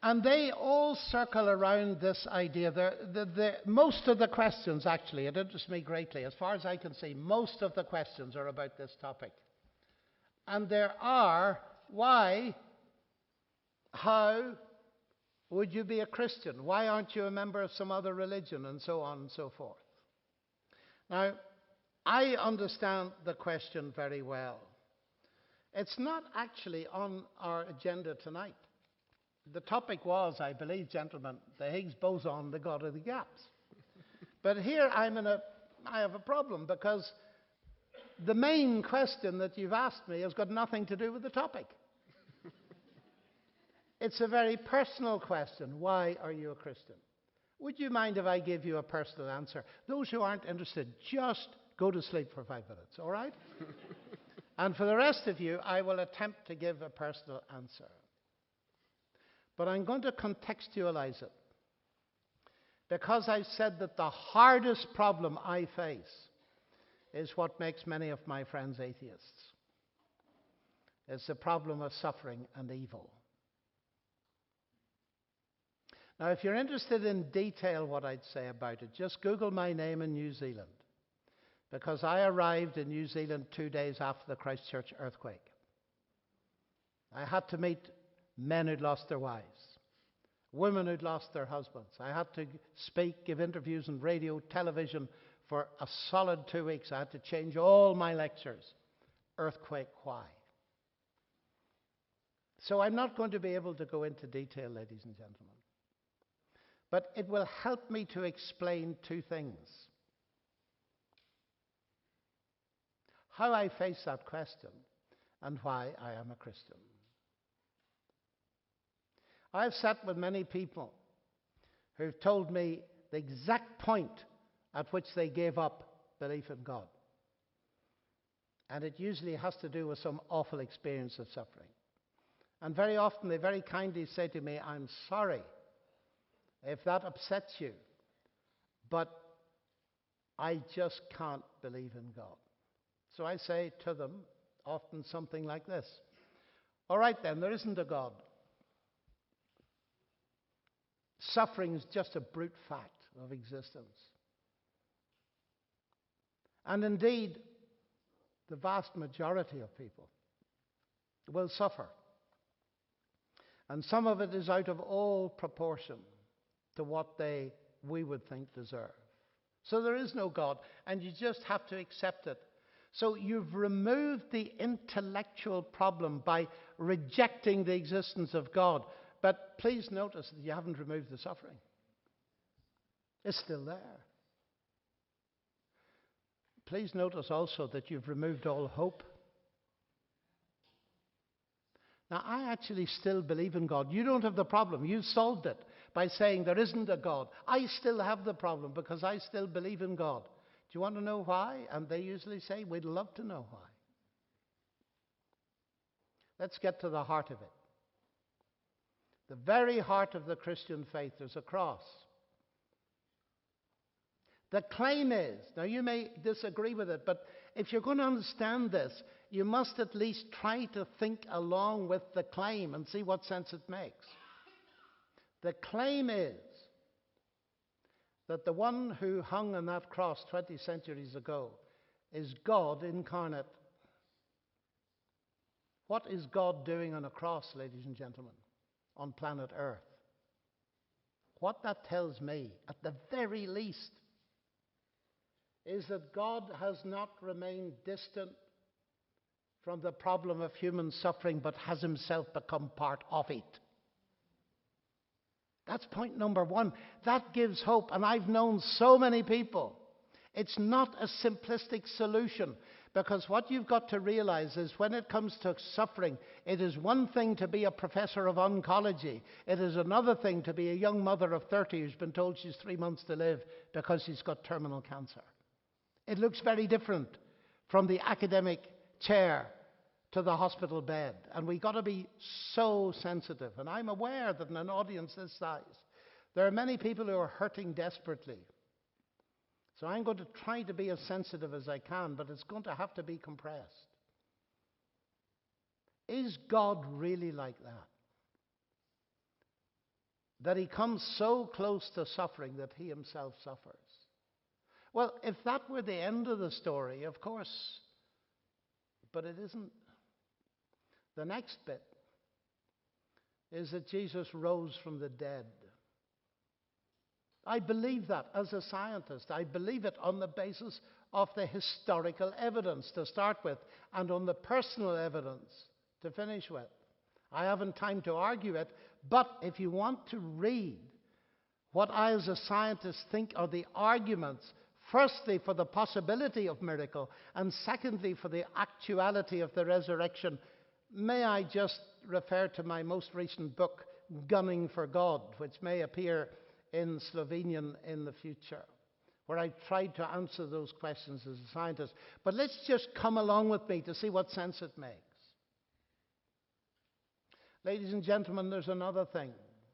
And they all circle around this idea. Most of the questions, actually, it interests me greatly. As far as I can see, most of the questions are about this topic. And there are, why, how would you be a Christian? Why aren't you a member of some other religion? And so on and so forth. Now, I understand the question very well. It's not actually on our agenda tonight. The topic was, I believe, gentlemen, the Higgs boson, the God of the gaps. But here I have a problem, because the main question that you've asked me has got nothing to do with the topic. It's a very personal question. Why are you a Christian? Would you mind if I give you a personal answer? Those who aren't interested, just go to sleep for 5 minutes, all right? And for the rest of you, I will attempt to give a personal answer. But I'm going to contextualize it, because I've said that the hardest problem I face is what makes many of my friends atheists. It's the problem of suffering and evil. Now, if you're interested in detail what I'd say about it, just Google my name in New Zealand, because I arrived in New Zealand 2 days after the Christchurch earthquake. I had to meet men who'd lost their wives, women who'd lost their husbands. I had to speak, give interviews on radio, television for a solid 2 weeks. I had to change all my lectures. Earthquake, why? So I'm not going to be able to go into detail, ladies and gentlemen. But it will help me to explain 2 things. How I face that question and why I am a Christian. I've sat with many people who've told me the exact point at which they gave up belief in God. And it usually has to do with some awful experience of suffering. And very often they very kindly say to me, I'm sorry if that upsets you, but I just can't believe in God. So I say to them often something like this: all right then, there isn't a God. Suffering is just a brute fact of existence. And indeed, the vast majority of people will suffer. And some of it is out of all proportion to what we would think deserve. So there is no God, and you just have to accept it. So you've removed the intellectual problem by rejecting the existence of God. But please notice that you haven't removed the suffering. It's still there. Please notice also that you've removed all hope. Now, I actually still believe in God. You don't have the problem. You solved it by saying there isn't a God. I still have the problem because I still believe in God. Do you want to know why? And they usually say, we'd love to know why. Let's get to the heart of it. The very heart of the Christian faith is a cross. The claim is, now you may disagree with it, but if you're going to understand this, you must at least try to think along with the claim and see what sense it makes. The claim is that the one who hung on that cross 20 centuries ago is God incarnate. What is God doing on a cross, ladies and gentlemen, on planet Earth? What that tells me, at the very least, is that God has not remained distant from the problem of human suffering, but has himself become part of it. That's point number one. That gives hope. And I've known so many people. It's not a simplistic solution, because what you've got to realize is when it comes to suffering, it is one thing to be a professor of oncology. It is another thing to be a young mother of 30 who's been told she's 3 months to live because she's got terminal cancer. It looks very different from the academic chair to the hospital bed. And we've got to be so sensitive. And I'm aware that in an audience this size, there are many people who are hurting desperately. So I'm going to try to be as sensitive as I can, but it's going to have to be compressed. Is God really like that? that he comes so close to suffering that he himself suffers. Well, if that were the end of the story, of course, but it isn't. The next bit is that Jesus rose from the dead. I believe that as a scientist. I believe it on the basis of the historical evidence to start with, and on the personal evidence to finish with. I haven't time to argue it, but if you want to read what I as a scientist think are the arguments, firstly for the possibility of miracle, and secondly for the actuality of the resurrection, may I just refer to my most recent book, Gunning for God, which may appear in Slovenian in the future, where I tried to answer those questions as a scientist. But let's just come along with me to see what sense it makes. Ladies and gentlemen, there's another thing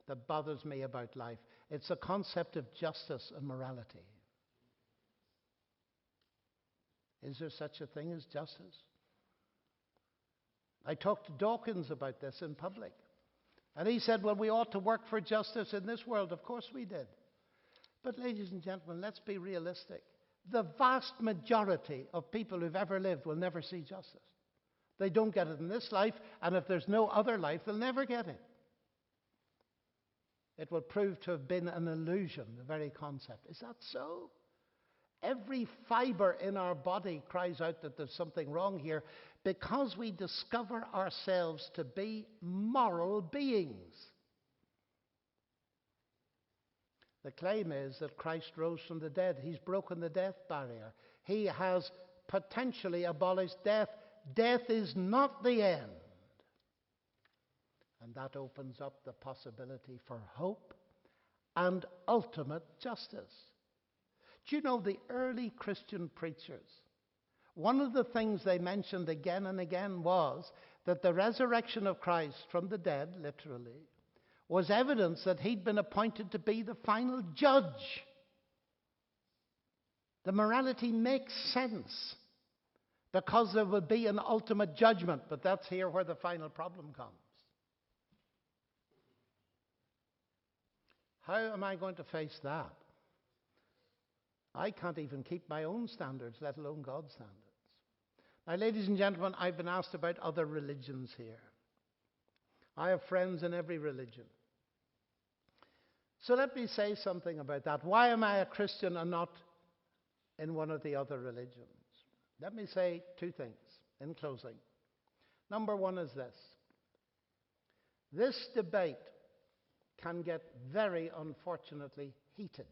that bothers me about life. It's the concept of justice and morality. Is there such a thing as justice? I talked to Dawkins about this in public. And he said, well, we ought to work for justice in this world. Of course we did. But ladies and gentlemen, let's be realistic. The vast majority of people who've ever lived will never see justice. They don't get it in this life, and if there's no other life, they'll never get it. It will prove to have been an illusion, the very concept. Is that so? Every fiber in our body cries out that there's something wrong here, because we discover ourselves to be moral beings. The claim is that Christ rose from the dead. He's broken the death barrier. He has potentially abolished death. Death is not the end. And that opens up the possibility for hope and ultimate justice. Do you know the early Christian preachers? One of the things they mentioned again and again was that the resurrection of Christ from the dead, literally, was evidence that he'd been appointed to be the final judge. The morality makes sense because there will be an ultimate judgment, but that's here where the final problem comes. How am I going to face that? I can't even keep my own standards, let alone God's standards. Now, ladies and gentlemen, I've been asked about other religions here. I have friends in every religion. So let me say something about that. Why am I a Christian and not in one of the other religions? Let me say two things in closing. Number one is this. This debate can get very unfortunately heated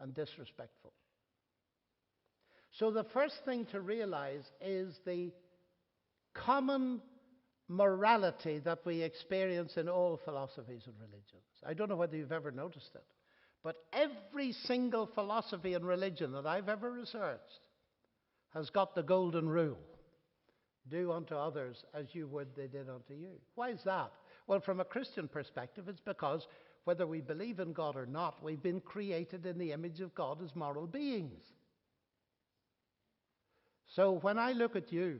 and disrespectful. So the first thing to realize is the common morality that we experience in all philosophies and religions. I don't know whether you've ever noticed it, but every single philosophy and religion that I've ever researched has got the golden rule. Do unto others as you would they did unto you. Why is that? Well, from a Christian perspective, it's because whether we believe in God or not, we've been created in the image of God as moral beings. So when I look at you,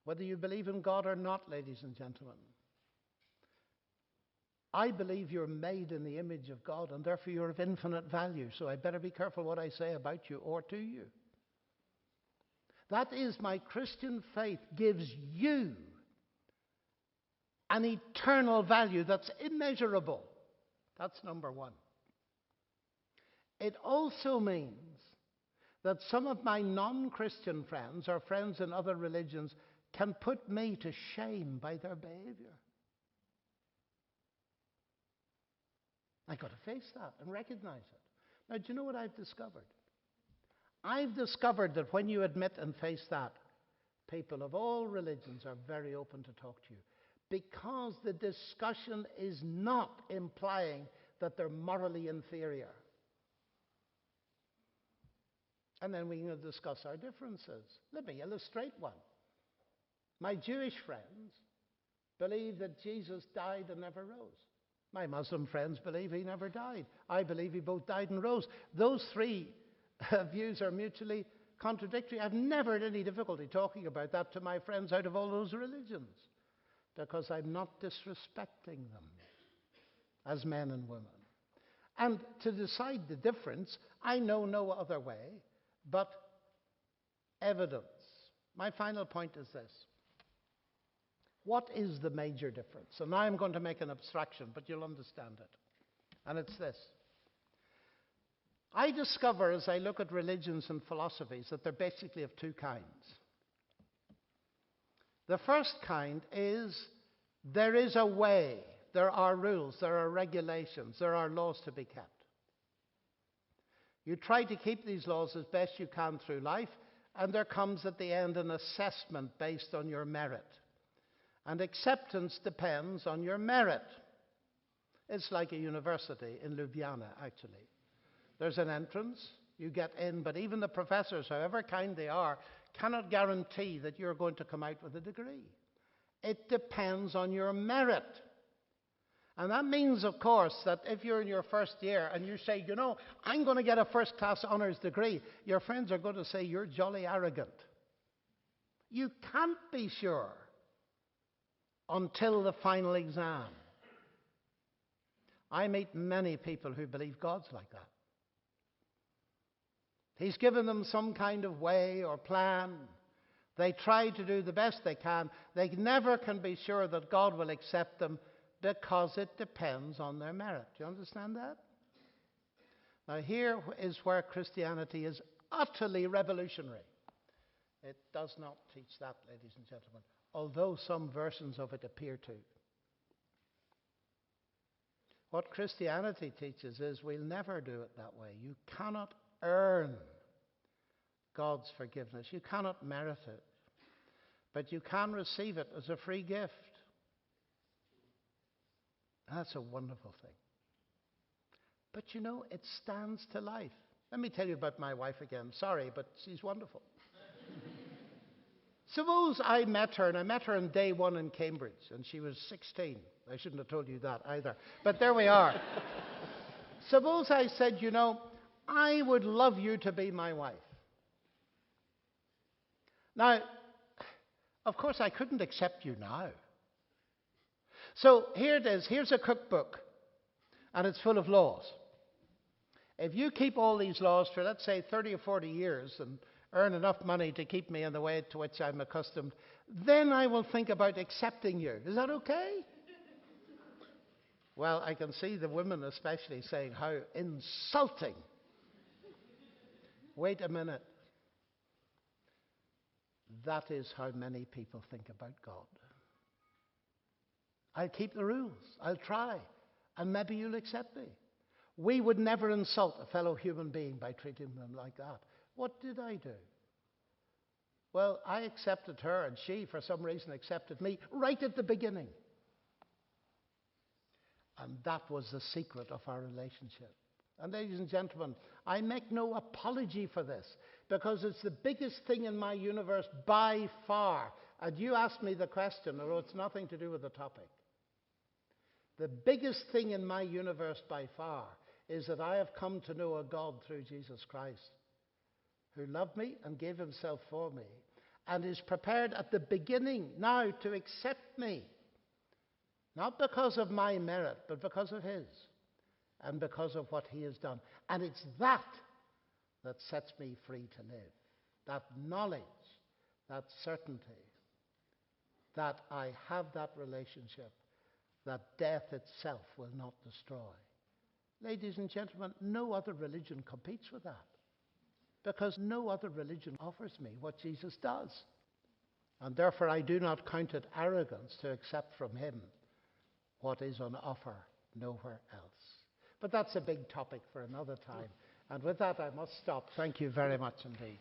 whether you believe in God or not, ladies and gentlemen, I believe you're made in the image of God, and therefore you're of infinite value. So I better be careful what I say about you or to you. That is, my Christian faith gives you an eternal value that's immeasurable. That's number one. It also means that some of my non-Christian friends or friends in other religions can put me to shame by their behavior. I've got to face that and recognize it. Now, do you know what I've discovered? I've discovered that when you admit and face that, people of all religions are very open to talk to you, because the discussion is not implying that they're morally inferior. And then we can discuss our differences. Let me illustrate one. My Jewish friends believe that Jesus died and never rose. My Muslim friends believe he never died. I believe he both died and rose. Those three views are mutually contradictory. I've never had any difficulty talking about that to my friends out of all those religions, because I'm not disrespecting them. as men and women. And to decide the difference, I know no other way but evidence. My final point is this. What is the major difference? And now I'm going to make an abstraction, but you'll understand it. And it's this. I discover as I look at religions and philosophies that they're basically of two kinds. The first kind is there is a way, there are rules, there are regulations, there are laws to be kept. You try to keep these laws as best you can through life, and there comes at the end an assessment based on your merit. And acceptance depends on your merit. It's like a university in Ljubljana, actually. There's an entrance, you get in, but even the professors, however kind they are, cannot guarantee that you're going to come out with a degree. It depends on your merit. And that means, of course, that if you're in your first year and you say, you know, I'm going to get a first-class honours degree, your friends are going to say you're jolly arrogant. You can't be sure until the final exam. I meet many people who believe God's like that. He's given them some kind of way or plan. They try to do the best they can. They never can be sure that God will accept them because it depends on their merit. Do you understand that? Now here is where Christianity is utterly revolutionary. It does not teach that, ladies and gentlemen, although some versions of it appear to. What Christianity teaches is we'll never do it that way. You cannot earn God's forgiveness. You cannot merit it. But you can receive it as a free gift. That's a wonderful thing. But you know, it stands to life. Let me tell you about my wife again. Sorry, but she's wonderful. Suppose I met her, and I met her on day one in Cambridge, and she was 16. I shouldn't have told you that either. But there we are. Suppose I said, you know, I would love you to be my wife. Now, of course, I couldn't accept you now. So here it is. Here's a cookbook, and it's full of laws. If you keep all these laws for, let's say, 30 or 40 years and earn enough money to keep me in the way to which I'm accustomed, then I will think about accepting you. Is that okay? Well, I can see the women especially saying, how insulting. Wait a minute. That is how many people think about God. I'll keep the rules. I'll try. And maybe you'll accept me. We would never insult a fellow human being by treating them like that. What did I do? Well, I accepted her, and she, for some reason, accepted me right at the beginning. And that was the secret of our relationship. And ladies and gentlemen, I make no apology for this, because it's the biggest thing in my universe by far. And you asked me the question, although it's nothing to do with the topic. The biggest thing in my universe by far is that I have come to know a God through Jesus Christ, who loved me and gave himself for me, and is prepared at the beginning now to accept me. Not because of my merit, but because of his, and because of what he has done. And it's that that sets me free to live. That knowledge, that certainty, that I have that relationship, that death itself will not destroy. Ladies and gentlemen, no other religion competes with that, because no other religion offers me what Jesus does. And therefore I do not count it arrogance to accept from him what is on offer nowhere else. But that's a big topic for another time. And with that, I must stop. Thank you very much indeed.